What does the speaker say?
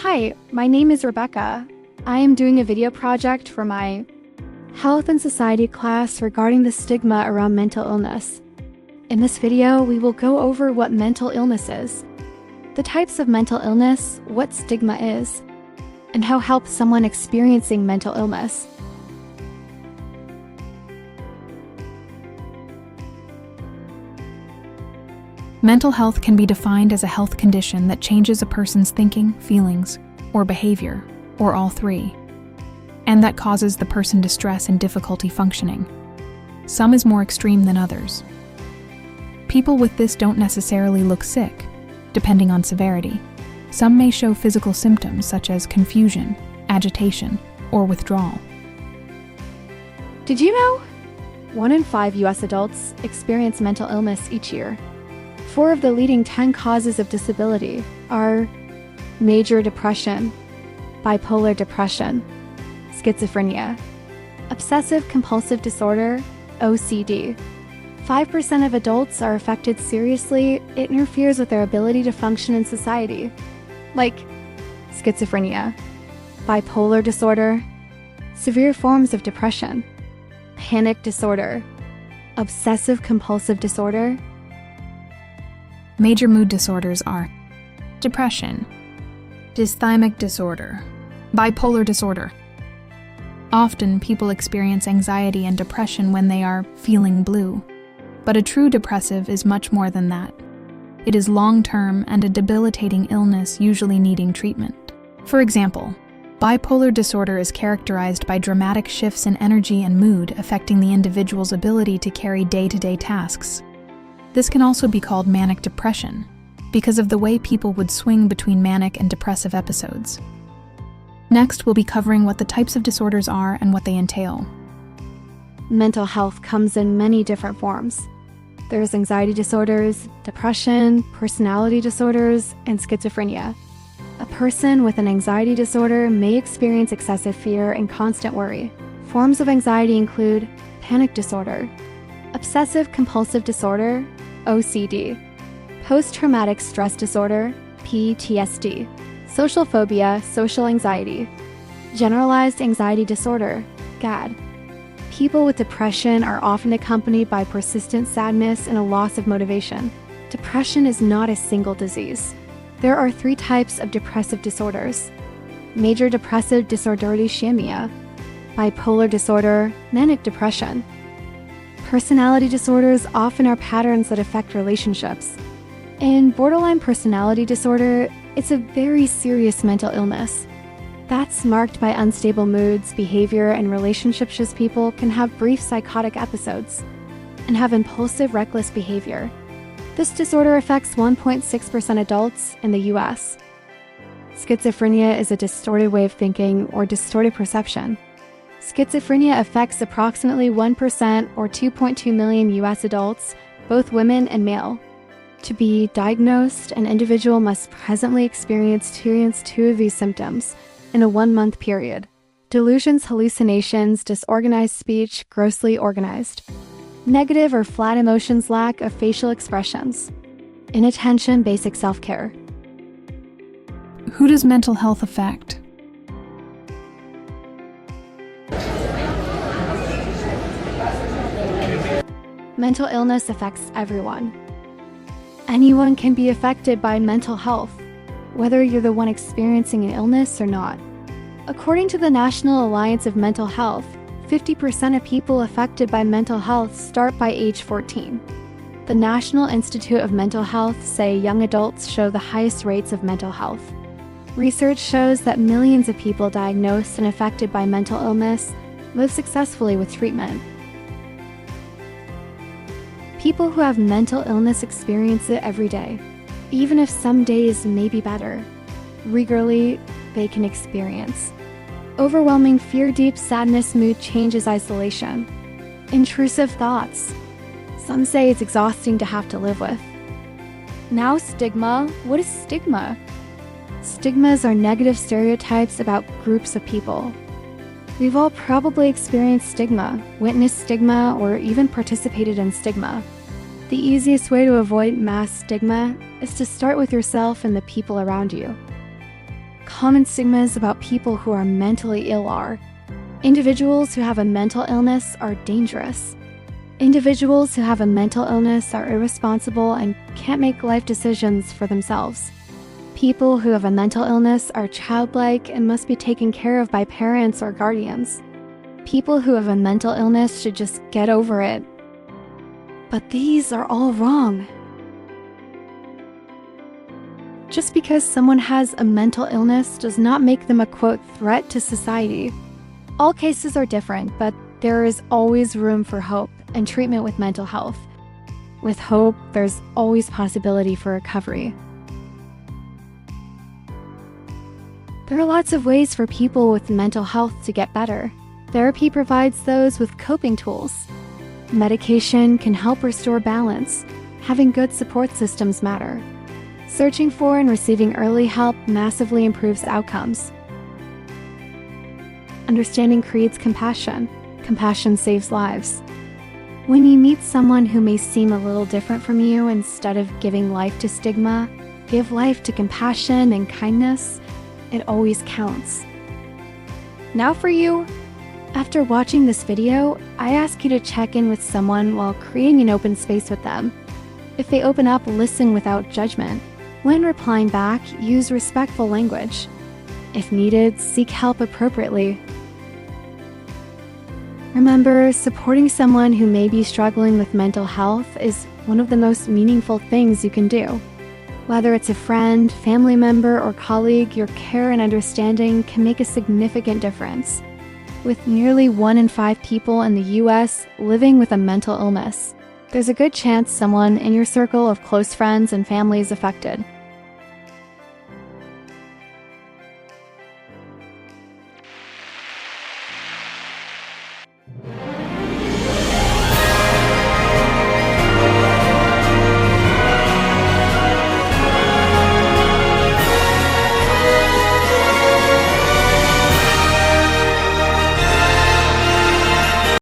Hi, my name is Rebecca. I am doing a video project for my Health and Society class regarding the stigma around mental illness. In this video, we will go over what mental illness is, the types of mental illness, what stigma is, and how help someone experiencing mental illness. Mental health can be defined as a health condition that changes a person's thinking, feelings, or behavior, or all three, and that causes the person distress and difficulty functioning. Some is more extreme than others. People with this don't necessarily look sick, depending on severity. Some may show physical symptoms such as confusion, agitation, or withdrawal. Did you know? 1 in 5 US adults experience mental illness each year. 4 of the leading 10 causes of disability are major depression, bipolar depression, schizophrenia, obsessive-compulsive disorder, OCD. 5% of adults are affected seriously. It interferes with their ability to function in society, like schizophrenia, bipolar disorder, severe forms of depression, panic disorder, obsessive-compulsive disorder. Major mood disorders are depression, dysthymic disorder, bipolar disorder. Often, people experience anxiety and depression when they are feeling blue. But a true depressive is much more than that. It is long-term and a debilitating illness, usually needing treatment. For example, bipolar disorder is characterized by dramatic shifts in energy and mood affecting the individual's ability to carry day-to-day tasks. This can also be called manic depression, because of the way people would swing between manic and depressive episodes. Next, we'll be covering what the types of disorders are and what they entail. Mental health comes in many different forms. There's anxiety disorders, depression, personality disorders, and schizophrenia. A person with an anxiety disorder may experience excessive fear and constant worry. Forms of anxiety include panic disorder, obsessive-compulsive disorder, OCD, post-traumatic stress disorder, PTSD, social phobia, social anxiety, generalized anxiety disorder, GAD. People with depression are often accompanied by persistent sadness and a loss of motivation. Depression is not a single disease. There are 3 types of depressive disorders: major depressive disorderity schemia, bipolar disorder, manic depression. Personality disorders often are patterns that affect relationships. In borderline personality disorder, it's a very serious mental illness. That's marked by unstable moods, behavior, and relationships as people can have brief psychotic episodes and have impulsive, reckless behavior. This disorder affects 1.6% adults in the US. Schizophrenia is a distorted way of thinking or distorted perception. Schizophrenia affects approximately 1% or 2.2 million US adults, both women and male. To be diagnosed, an individual must presently experience 2 of these symptoms in a 1-month period: delusions, hallucinations, disorganized speech, grossly organized, negative or flat emotions, lack of facial expressions, inattention, basic self-care. Who does mental health affect? Mental illness affects everyone. Anyone can be affected by mental health, whether you're the one experiencing an illness or not. According to the National Alliance of Mental Health, 50% of people affected by mental health start by age 14. The National Institute of Mental Health say young adults show the highest rates of mental health. Research shows that millions of people diagnosed and affected by mental illness live successfully with treatment. People who have mental illness experience it every day. Even if some days may be better, regularly they can experience overwhelming fear, deep sadness, mood changes, isolation, intrusive thoughts. Some say it's exhausting to have to live with. Now, stigma. What is stigma? Stigmas are negative stereotypes about groups of people. We've all probably experienced stigma, witnessed stigma, or even participated in stigma. The easiest way to avoid mass stigma is to start with yourself and the people around you. common stigmas about people who are mentally ill are: individuals who have a mental illness are dangerous. Individuals who have a mental illness are irresponsible and can't make life decisions for themselves. People who have a mental illness are childlike and must be taken care of by parents or guardians. People who have a mental illness should just get over it. But these are all wrong. Just because someone has a mental illness does not make them a, quote, threat to society. All cases are different, but there is always room for hope and treatment with mental health. With hope, there's always possibility for recovery. There are lots of ways for people with mental health to get better. Therapy provides those with coping tools. Medication can help restore balance. Having good support systems matter. Searching for and receiving early help massively improves outcomes. Understanding creates compassion. Compassion saves lives. When you meet someone who may seem a little different from you, instead of giving life to stigma, give life to compassion and kindness. It always counts. Now for you. After watching this video, I ask you to check in with someone while creating an open space with them. If they open up, listen without judgment. When replying back, use respectful language. If needed, seek help appropriately. Remember, supporting someone who may be struggling with mental health is one of the most meaningful things you can do. Whether it's a friend, family member, or colleague, your care and understanding can make a significant difference. With nearly 1 in 5 people in the US living with a mental illness, there's a good chance someone in your circle of close friends and family is affected.